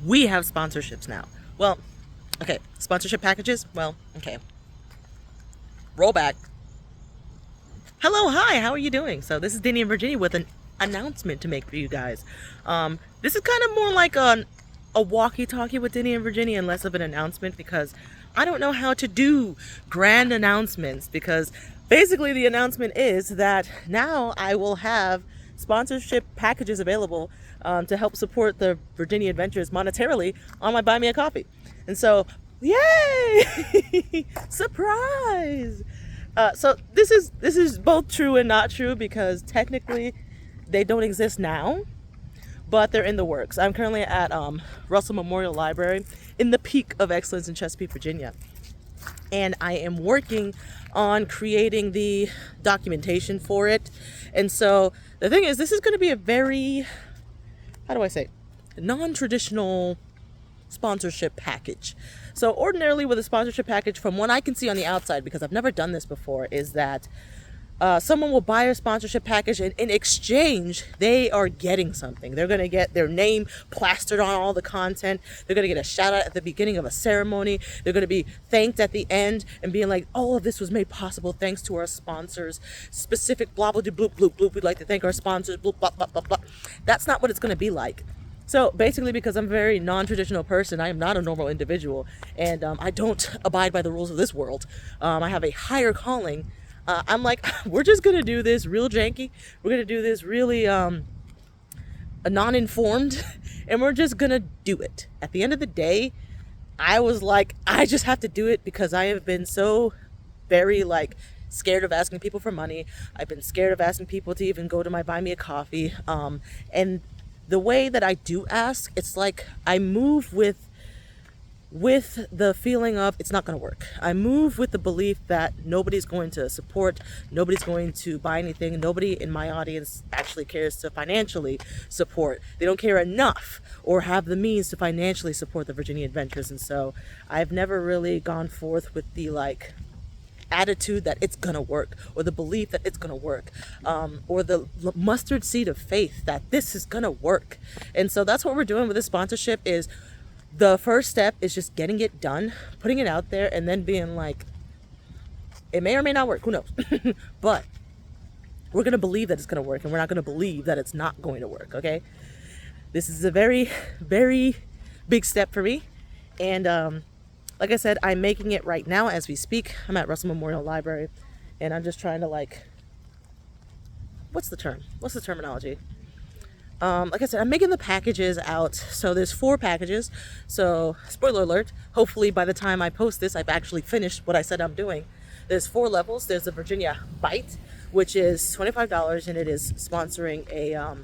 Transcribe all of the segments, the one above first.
we have sponsorships now. Well, okay, sponsorship packages. Well, okay. Roll back. Hello, hi, how are you doing? So this is Danny in Virginia with an announcement to make for you guys. This is kind of more like a walkie-talkie with Danny in Virginia and less of an announcement because I don't know how to do grand announcements because basically the announcement is that now I will have sponsorship packages available to help support the Virginia Adventures monetarily on my Buy Me a Coffee. And so, yay! Surprise! So this is both true and not true because technically they don't exist now, but they're in the works. I'm currently at Russell Memorial Library in the peak of excellence in Chesapeake, Virginia, and I am working on creating the documentation for it. And so the thing is, this is going to be a very, how do I say, non-traditional sponsorship package. So ordinarily with a sponsorship package, from what I can see on the outside, because I've never done this before, is that someone will buy a sponsorship package and in exchange they are getting something. They're going to get their name plastered on all the content. They're going to get a shout out at the beginning of a ceremony. They're going to be thanked at the end and being like, all of this was made possible thanks to our sponsors, specific blah blah bloop bloop bloop. We'd like to thank our sponsors, bloop blah blah blah blah. That's not what it's going to be like. So basically, because I'm a very non-traditional person, I am not a normal individual, and I don't abide by the rules of this world. I have a higher calling. I'm like, we're just gonna do this real janky. We're gonna do this really non-informed, and we're just gonna do it. At the end of the day, I was like, I just have to do it because I have been so very like scared of asking people for money. I've been scared of asking people to even go to my Buy Me a Coffee, and the way that I do ask, it's like I move with the feeling of it's not going to work. I move with the belief that nobody's going to support, nobody's going to buy anything, nobody in my audience actually cares to financially support. They don't care enough or have the means to financially support the Virginia Adventures. And so I've never really gone forth with the like attitude that it's gonna work, or the belief that it's gonna work, or the mustard seed of faith that this is gonna work. And so that's what we're doing with this sponsorship. Is the first step is just getting it done, putting it out there, and then being like, it may or may not work, who knows. But we're gonna believe that it's gonna work, and we're not gonna believe that it's not going to work. Okay, this is a very, very big step for me, and like I said, I'm making it right now as we speak. I'm at Russell Memorial Library, and I'm just trying to like, what's the term? What's the terminology? Like I said, I'm making the packages out. So there's 4 packages. So spoiler alert, hopefully by the time I post this, I've actually finished what I said I'm doing. There's 4 levels. There's the Virginia Bite, which is $25, and it is sponsoring a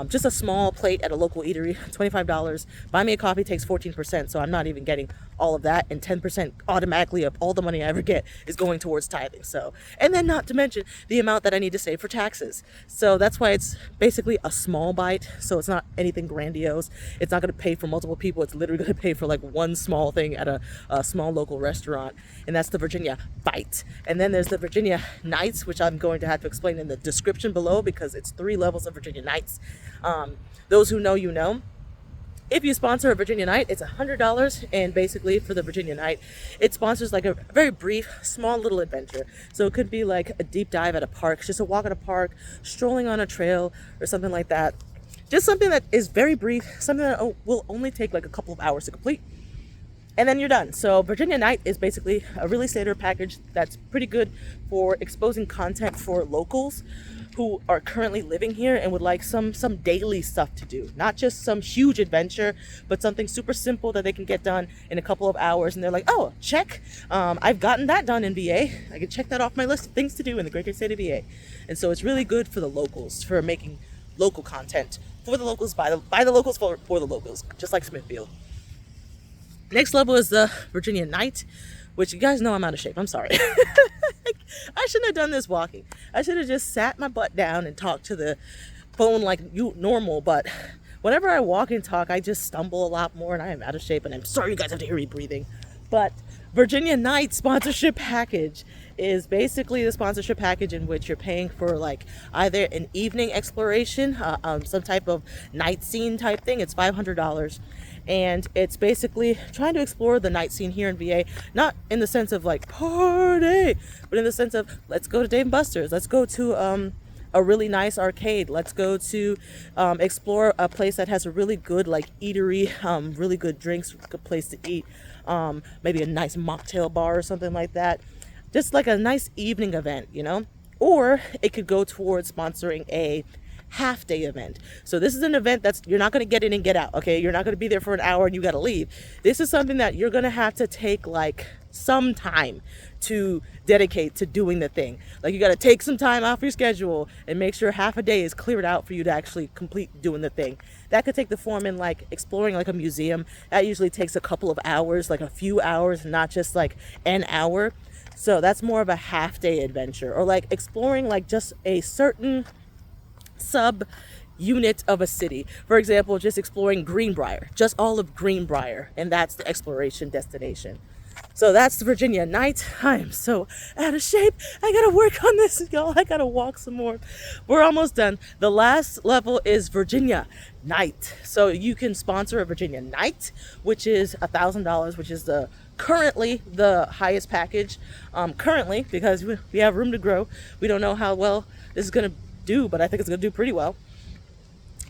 just a small plate at a local eatery, $25. Buy Me a Coffee takes 14%, so I'm not even getting all of that, and 10% automatically of all the money I ever get is going towards tithing. So, and then not to mention the amount that I need to save for taxes. So that's why it's basically a small bite. So it's not anything grandiose. It's not going to pay for multiple people. It's literally going to pay for like one small thing at a small local restaurant, and that's the Virginia Bite. And then there's the Virginia Nights, which I'm going to have to explain in the description below because it's 3 levels of Virginia Nights. Those who know, you know. If you sponsor a Virginia Night, it's $100, and basically for the Virginia Night, it sponsors like a very brief, small little adventure. So it could be like a deep dive at a park, just a walk at a park, strolling on a trail, or something like that. Just something that is very brief, something that will only take like a couple of hours to complete, and then you're done. So Virginia Night is basically a really standard package that's pretty good for exposing content for locals who are currently living here and would like some daily stuff to do, not just some huge adventure, but something super simple that they can get done in a couple of hours, and they're like, oh, check, I've gotten that done in VA. I can check that off my list of things to do in the great state of VA. And so it's really good for the locals, for making local content for the locals, by the locals, for the locals, just like Smithfield. Next level is the Virginia Night, which you guys know I'm out of shape. I'm sorry. I shouldn't have done this walking. I should have just sat my butt down and talked to the phone like normal. But whenever I walk and talk, I just stumble a lot more, and I am out of shape. And I'm sorry you guys have to hear me breathing. But Virginia Night sponsorship package is basically the sponsorship package in which you're paying for like either an evening exploration, some type of night scene type thing. It's $500. And it's basically trying to explore the night scene here in VA, not in the sense of like party, but in the sense of let's go to Dave & Buster's, let's go to a really nice arcade, let's go to explore a place that has a really good like eatery, really good drinks, good place to eat, maybe a nice mocktail bar or something like that. Just like a nice evening event, you know? Or it could go towards sponsoring a half day event. So this is an event that's, you're not going to get in and get out, okay? You're not going to be there for an hour and you got to leave. This is something that you're going to have to take like some time to dedicate to doing the thing. Like you got to take some time off your schedule and make sure half a day is cleared out for you to actually complete doing the thing. That could take the form in like exploring like a museum. That usually takes a couple of hours, like a few hours, not just like an hour. So that's more of a half day adventure, or like exploring like just a certain sub unit of a city. For example, just exploring Greenbrier, just all of Greenbrier, and that's the exploration destination. So that's the Virginia Night. I am so out of shape. I gotta work on this, y'all. I gotta walk some more. We're almost done. The last level is Virginia Night. So you can sponsor a Virginia Night, which is $1,000, which is currently the highest package. Currently, because we have room to grow. We don't know how well this is gonna do, but I think it's gonna do pretty well.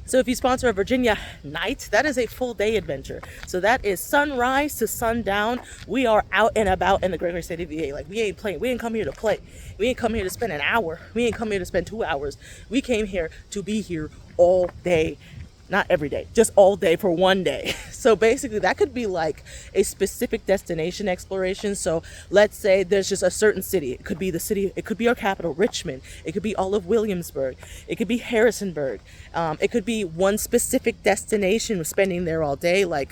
So if you sponsor a Virginia Night, that is a full day adventure. So that is sunrise to sundown. We are out and about in the Gregory State of VA. Like we ain't playing. We ain't come here to play. We ain't come here to spend an hour. We ain't come here to spend 2 hours. We came here to be here all day. Not every day, just all day for one day. So basically that could be like a specific destination exploration. So let's say there's just a certain city. It could be the city, it could be our capital, Richmond. It could be all of Williamsburg. It could be Harrisonburg. It could be one specific destination, spending there all day, like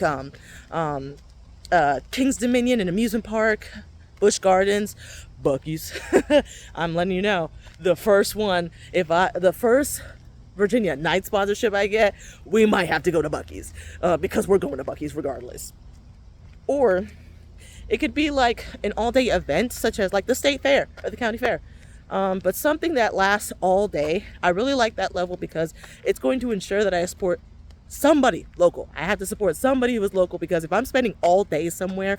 King's Dominion, an amusement park, Busch Gardens, Buc-ee's. I'm letting you know, the first Virginia Night sponsorship I get, we might have to go to Buc-ee's because we're going to Buc-ee's regardless. Or it could be like an all-day event, such as like the state fair or the county fair, but something that lasts all day. I really like that level because it's going to ensure that I support somebody local. I have to support somebody who is local, because if I'm spending all day somewhere,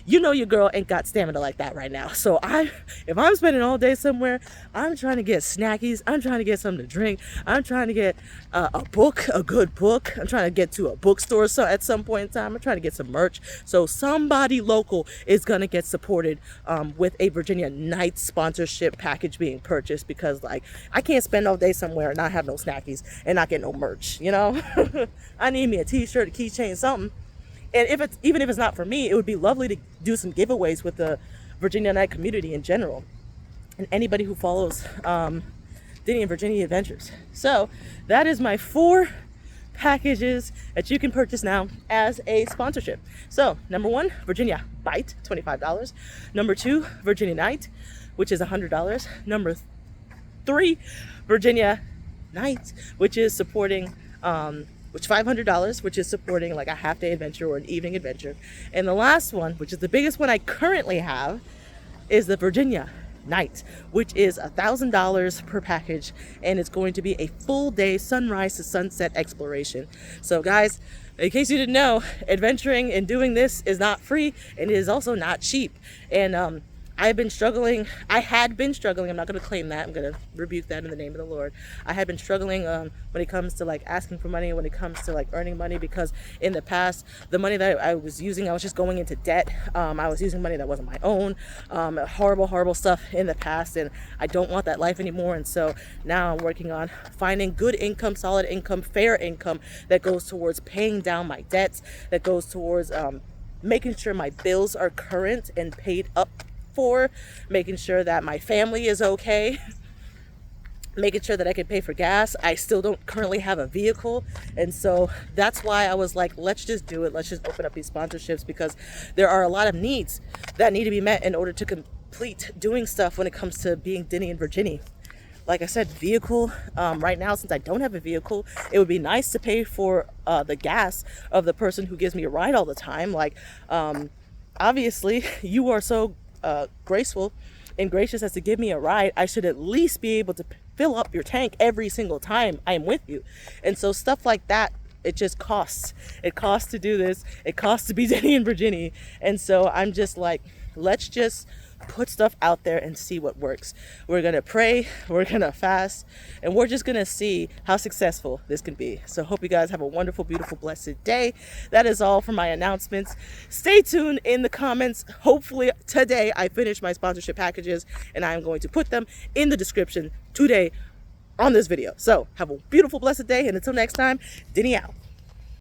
you know your girl ain't got stamina like that right now. So if I'm spending all day somewhere, I'm trying to get snackies. I'm trying to get something to drink. I'm trying to get a book, a good book. I'm trying to get to a bookstore at some point in time. I'm trying to get some merch. So somebody local is going to get supported with a Virginia Night sponsorship package being purchased, because like I can't spend all day somewhere and not have no snackies and not get no merch, you know? I need me a t-shirt, a keychain, something. And even if it's not for me, it would be lovely to do some giveaways with the Virginia Night community in general, and anybody who follows Denny and Virginia Adventures. So that is my 4 packages that you can purchase now as a sponsorship. So number 1, Virginia Bite, $25. Number 2, Virginia Night, which is $100. Number 3, Virginia Night, which is supporting which $500, which is supporting like a half day adventure or an evening adventure. And the last one, which is the biggest one I currently have, is the Virginia Night, which is $1,000 per package, and it's going to be a full day sunrise to sunset exploration. So guys, in case you didn't know, adventuring and doing this is not free, and it is also not cheap. And I had been struggling. I'm not going to claim that. I'm going to rebuke that in the name of the Lord. I had been struggling when it comes to like asking for money, when it comes to like earning money, because in the past, the money that I was using, I was just going into debt. I was using money that wasn't my own. Horrible stuff in the past, and I don't want that life anymore. And so now I'm working on finding good income, solid income, fair income that goes towards paying down my debts, that goes towards making sure my bills are current and paid up for, making sure that my family is okay, making sure that I can pay for gas. I still don't currently have a vehicle, and so that's why I was like, let's just do it. Let's just open up these sponsorships, because there are a lot of needs that need to be met in order to complete doing stuff when it comes to being Denny and Virginia. Like I said, vehicle, right now, since I don't have a vehicle, it would be nice to pay for the gas of the person who gives me a ride all the time. Like obviously you are so graceful and gracious as to give me a ride. I should at least be able to fill up your tank every single time I am with you. And so stuff like that, it just costs. It costs to do this. It costs to be Denny and Virginia. And so I'm just like, let's just put stuff out there and see what works. We're gonna pray, we're gonna fast, and we're just gonna see how successful this can be. So hope you guys have a wonderful, beautiful, blessed day. That is all for my announcements. Stay tuned in the comments. Hopefully today I finish my sponsorship packages, and I am going to put them in the description today on this video. So have a beautiful, blessed day, and until next time, Denny out.